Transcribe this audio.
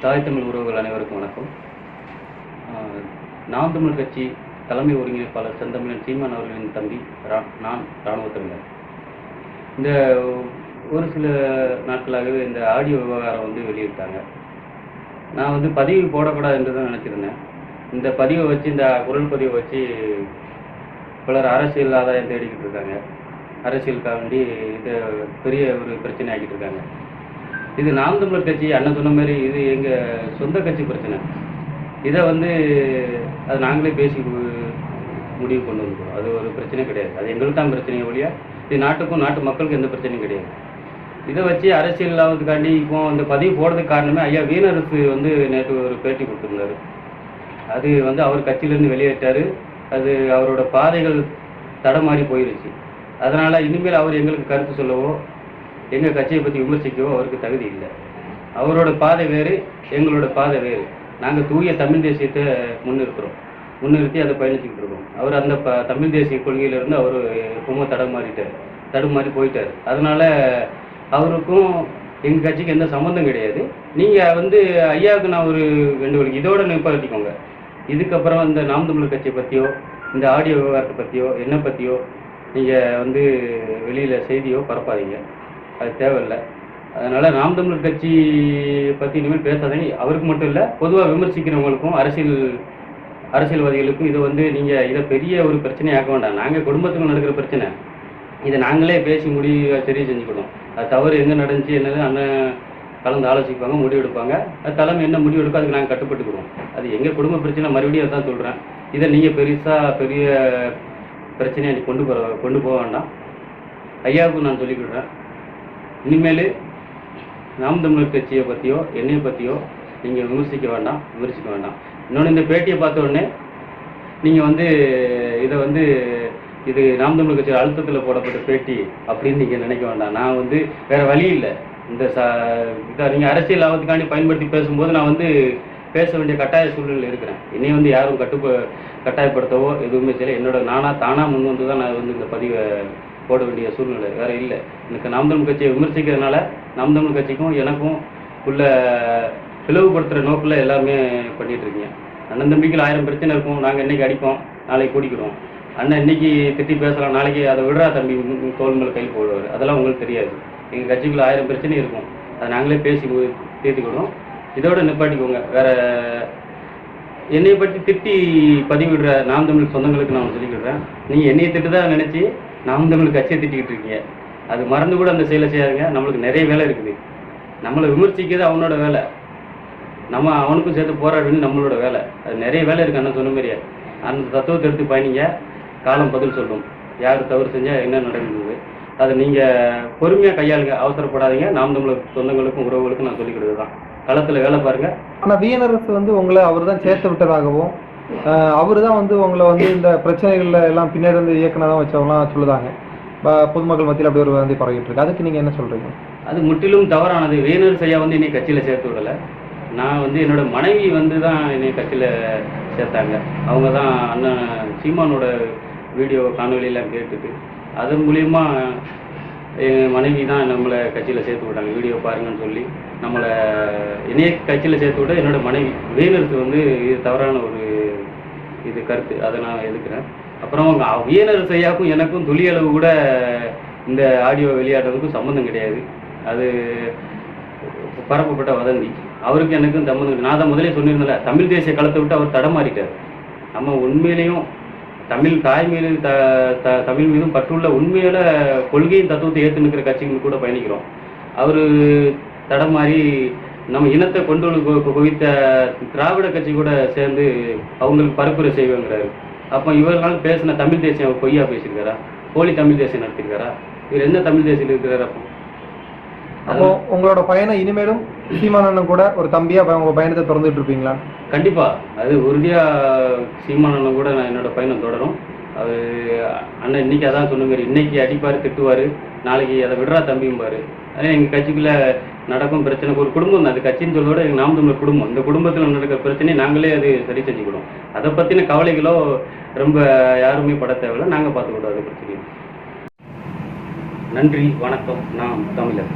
தாய் தமிழ் உறவுகள் அனைவருக்கும் வணக்கம். நாம் தமிழ் கட்சி தலைமை ஒருங்கிணைப்பாளர் செந்தமிழன் சீமான் அவர்களின் தம்பி நான் இராணுவ தமிழர். இந்த ஒரு சில நாட்களாகவே இந்த ஆடியோ விவகாரம் வந்து வெளியிட்டாங்க. நான் பதிவு போடக்கூடாது என்று தான் நினச்சிருந்தேன். இந்த பதிவை வச்சு, இந்த குரல் பதிவை வச்சு பலர் அரசியல் ஆதாயம் தேடிக்கிட்டு இருக்காங்க. அரசியலுக்காக வேண்டி இதை பெரிய ஒரு பிரச்சனை ஆக்கிட்டு இருக்காங்க. இது நாம் தமிழர் கட்சி அண்ணன் சொன்ன மாதிரி இது எங்கள் சொந்த கட்சி பிரச்சனை. இதை அது நாங்களே பேசி முடிவு கொண்டு வந்துக்கிறோம். அது ஒரு பிரச்சனை கிடையாது. அது எங்களுக்கு தான் பிரச்சனையை ஒழிய இது நாட்டுக்கும் நாட்டு மக்களுக்கும் எந்த பிரச்சனையும் கிடையாது. இதை வச்சு அரசியல் ஆகிறதுக்காண்டி இப்போ அந்த பதிவு போடுறதுக்கு காரணமே ஐயா வீணரசு நேற்று ஒரு பேட்டி கொடுத்துருந்தாரு. அது அவர் கட்சியிலேருந்து வெளியேற்றார். அது அவரோட பாதைகள் தடமாறி போயிருச்சு. அதனால் இனிமேல் அவர் எங்களுக்கு கருத்து சொல்லவோ எங்கள் கட்சியை பற்றி விமர்சிக்கவோ அவருக்கு தகுதி இல்லை. அவரோட பாதை வேறு, எங்களோட பாதை வேறு. நாங்கள் தூய தமிழ் தேசியத்தை முன்னிறுத்தி அதை பயணிச்சுக்கிட்டு இருக்கோம். அவர் அந்த தமிழ் தேசிய கொள்கையிலேருந்து அவர் ரொம்ப தடுமாறி போயிட்டார். அதனால் அவருக்கும் எங்கள் கட்சிக்கு எந்த சம்மந்தம் கிடையாது. நீங்கள் ஐயாவுக்கு நான் ஒரு வேண்டுகோள், இதோட நிப்பாட்டிக்கோங்க. இதுக்கப்புறம் இந்த நாம் தமிழர் கட்சியை பற்றியோ இந்த ஆடியோ விவகாரத்தை பற்றியோ என்னை பற்றியோ நீங்கள் வெளியில் செய்தியோ பரப்பாதீங்க. அது தேவையில்லை. அதனால் நாம் தமிழர் கட்சி பற்றி இனிமேல் பேசாதீங்க. அவருக்கு மட்டும் இல்லை, பொதுவாக விமர்சிக்கிறவங்களுக்கும் அரசியல்வாதிகளுக்கும் இதை பெரிய ஒரு பிரச்சனையாக்க வேண்டாம். நாங்கள் குடும்பத்துக்கு நடக்கிற பிரச்சனை, இதை நாங்களே பேசி சரி செஞ்சுக்கணும். அது தவறு எங்கே நடந்துச்சு என்னது அண்ணன் கலந்து ஆலோசிப்பாங்க, முடிவெடுப்பாங்க. அது தலைமை என்ன முடிவெடுக்கோ அதுக்கு நாங்கள் கட்டுப்பட்டுக்கிறோம். அது எங்கள் குடும்ப பிரச்சனை. மறுபடியும் அதான் சொல்கிறேன். இதை நீங்கள் பெரிய பிரச்சனையை கொண்டு போக வேண்டாம். ஐயாவுக்கு நான் சொல்லிக்கிடுறேன், இனிமேல் நாம் தமிழர் கட்சியை பற்றியோ என்னையை பற்றியோ நீங்கள் விமர்சிக்க வேண்டாம். இன்னொன்று, இந்த பேட்டியை பார்த்த உடனே நீங்கள் இதை இது நாம் தமிழர் கட்சி அழுத்தத்தில் போடப்பட்ட பேட்டி அப்படின்னு நீங்கள் நினைக்க வேண்டாம். நான் வேறு வழி இல்லை. இந்த இதை நீங்கள் அரசியல் ஆபத்துக்காண்டி பயன்படுத்தி பேசும்போது நான் பேச வேண்டிய கட்டாய சூழ்நிலையில் இருக்கிறேன். என்னை யாரும் கட்டாயப்படுத்தவோ எதுவுமே செய்யலை. தானாக முன் வந்து தான் நான் இந்த பதிவை போட வேண்டிய சூழ்நிலை வேறு இல்லை. எனக்கு நாம் தமிழ் கட்சியை விமர்சிக்கிறதுனால நாம் தமிழ் கட்சிக்கும் எனக்கும் உள்ள பிளவுபடுத்துகிற நோக்கில் எல்லாமே பண்ணிகிட்ருக்கீங்க. அண்ணன் தம்பிக்கு 1000 பிரச்சனை இருக்கும். நாங்கள் இன்றைக்கி அடிப்போம், நாளைக்கு கூடிக்கிறோம். அண்ணன் இன்றைக்கி திட்டி பேசலாம், நாளைக்கு அதை விடுறா தம்பி தோல் மேலே கையில் போடுவார். அதெல்லாம் உங்களுக்கு தெரியாது. எங்கள் கட்சிக்குள்ள 1000 பிரச்சனை இருக்கும். அதை நாங்களே பேசி தீர்த்துக்கிடுவோம். இதோட நிப்பாட்டிக்கோங்க. வேறு என்னையை பற்றி திட்டி பதிவிடுற நாம் தமிழ் சொந்தங்களுக்கு நான் சொல்லிக்கிடுறேன், நீங்கள் என்னையை திட்டுதான் நினச்சி நாம் தமிழ் கட்சியை திட்டிக்கிட்டு இருக்கீங்க. அது மறந்து கூட அந்த செயலை செய்யாதுங்க. நம்மளுக்கு நிறைய வேலை இருக்குது. நம்மளை விமர்சிக்கிறது அவனோட வேலை, நம்ம அவனுக்கும் சேர்த்து போராடுன்னு நம்மளோட வேலை. அது நிறைய வேலை இருக்குது. அண்ணன் சொன்ன மாதிரியே அந்த தத்துவத்தை எடுத்து பயணிங்க. காலம் பதில் சொல்லும். யார் தவறு செஞ்சால் என்ன நடக்குது அதை நீங்கள் பொறுமையாக கையாளுங்க, அவசரப்படாதீங்க. நாம் தமிழர் சொந்தங்களுக்கும் உறவுகளுக்கும் நான் சொல்லிக்கிறது தான், களத்தில் வேலை பாருங்கள். ஆனால் வீணரசு உங்களை அவர் தான் சேர்த்து விட்டதாகவும், அவர் தான் உங்களை இந்த பிரச்சனைகளில் எல்லாம் பின்னாடி இயக்குனதான் வச்சவங்களாம் சொல்லுதாங்க. பொதுமக்கள் மத்தியில் அப்படி ஒரு பரவிட்டு இருக்கு. அதுக்கு நீங்கள் என்ன சொல்கிறீங்க? அது முற்றிலும் தவறானது. வீணரசு ஐயா என்னை கட்சியில் சேர்த்து விடலை. நான் என்னோட மனைவி தான் என்னை கட்சியில் சேர்த்தாங்க. அவங்க தான் அண்ணன் சீமானோட வீடியோ காணொலியெல்லாம் கேட்டுட்டு அதன் மூலியமா என் மனைவி தான் நம்மளை கட்சியில் சேர்த்து விட்டாங்க. வீடியோ பாருங்கன்னு சொல்லி என்னைய கட்சியில் சேர்த்து விட என்னோட மனைவி. வீணரசு இது தவறான ஒரு கருத்து. அதை நான் எதுக்குறேன். அப்புறம் அவங்க வீணரசு ஐயாவுக்கும் எனக்கும் துளி அளவு கூட இந்த ஆடியோ வெளியாடுறதுக்கும் சம்மந்தம் கிடையாது. அது பரப்பப்பட்ட வதந்தி. அவருக்கு எனக்கும் சம்மந்தம். நான் தான் முதலே சொன்னிருந்தேன்ல, தமிழ் தேசிய களத்தை விட்டு அவர் தடமாறிட்டார். நம்ம உண்மையிலையும் தமிழ் தாய் மீது தமிழ் மீதும் பற்றுள்ள உண்மையில கொள்கையின் தத்துவத்தை ஏற்று நிற்கிற கட்சிகள் கூட பயணிக்கிறோம். அவர் தடமாறி நம்ம இனத்தை கொண்டு குவித்த திராவிட கட்சி கூட சேர்ந்து அவங்களுக்கு பரப்புரை செய்வாங்கிறாரு. அப்போ இவர்களால் பேசின தமிழ் தேசியம் பொய்யா பேசியிருக்காரா? போலி தமிழ் தேசியம் நடத்திருக்காரா? இவர் என்ன தமிழ் தேசியம் இருக்கிறார்? அப்போ உங்களோட பயணம் இனிமேலும் சீமானண்ணன் கூட ஒரு தம்பியா உங்க பயணத்தை தொடர்ந்துட்டு இருப்பீங்களா? கண்டிப்பா. அது உறுதியா சீமானண்ணன் கூட நான் என்னோட பயணம் தொடரும். அது அண்ணன் இன்னைக்கு அதான் சொன்ன மாதிரி, இன்னைக்கு அடிப்பாரு திட்டுவாரு, நாளைக்கு அதை விடுறா தம்பியும்பாரு. அதே எங்க கட்சிக்குள்ள நடக்கும் பிரச்சனை ஒரு குடும்பம் தான். அது கட்சின்னு சொல்ல விட நாம் தமிழர் குடும்பம். இந்த குடும்பத்தில் நடக்கிற பிரச்சனையை நாங்களே அது சரி செஞ்சுக்கிடுவோம். அதை பற்றின கவலைகளோ ரொம்ப யாருமே பட தேவையில்லை. நாங்கள் பார்த்துக்கிட்டோம் அது பிரச்சனை. நன்றி, வணக்கம். நான் தமிழர்.